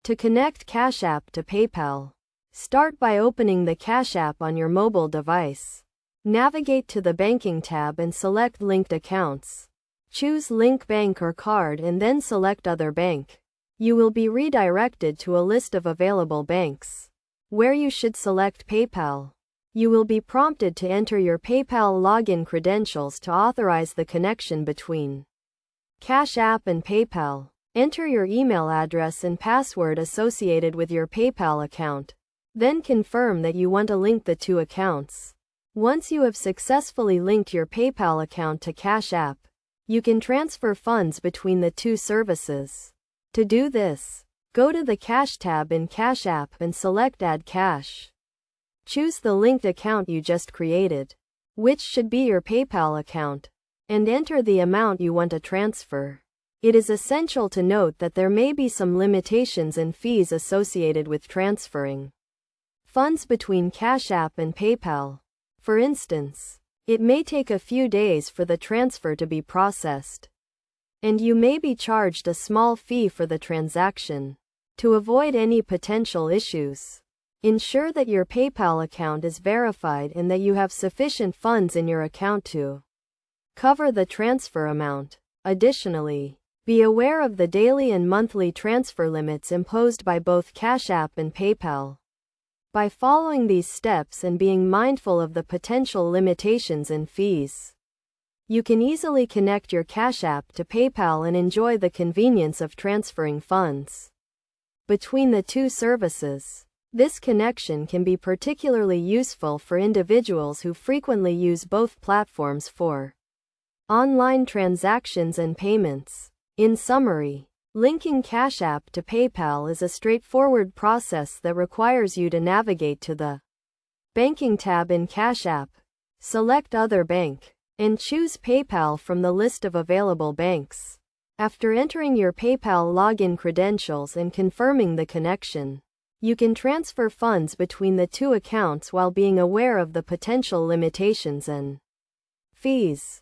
To connect Cash App to PayPal, start by opening the Cash App on your mobile device. Navigate to the Banking tab and select Linked Accounts. Choose Link Bank or Card and then select Other Bank. You will be redirected to a list of available banks, where you should select PayPal. You will be prompted to enter your PayPal login credentials to authorize the connection between Cash App and PayPal. Enter your email address and password associated with your PayPal account. Then confirm that you want to link the two accounts. Once you have successfully linked your PayPal account to Cash App, you can transfer funds between the two services. To do this, go to the Cash tab in Cash App and select Add Cash. Choose the linked account you just created, which should be your PayPal account, and enter the amount you want to transfer. It is essential to note that there may be some limitations and fees associated with transferring funds between Cash App and PayPal. For instance, it may take a few days for the transfer to be processed, and you may be charged a small fee for the transaction. To avoid any potential issues, ensure that your PayPal account is verified and that you have sufficient funds in your account to cover the transfer amount. Additionally, be aware of the daily and monthly transfer limits imposed by both Cash App and PayPal. By following these steps and being mindful of the potential limitations and fees, you can easily connect your Cash App to PayPal and enjoy the convenience of transferring funds between the two services. This connection can be particularly useful for individuals who frequently use both platforms for online transactions and payments. In summary, linking Cash App to PayPal is a straightforward process that requires you to navigate to the Banking tab in Cash App, select Other Bank, and choose PayPal from the list of available banks. After entering your PayPal login credentials and confirming the connection, you can transfer funds between the two accounts while being aware of the potential limitations and fees.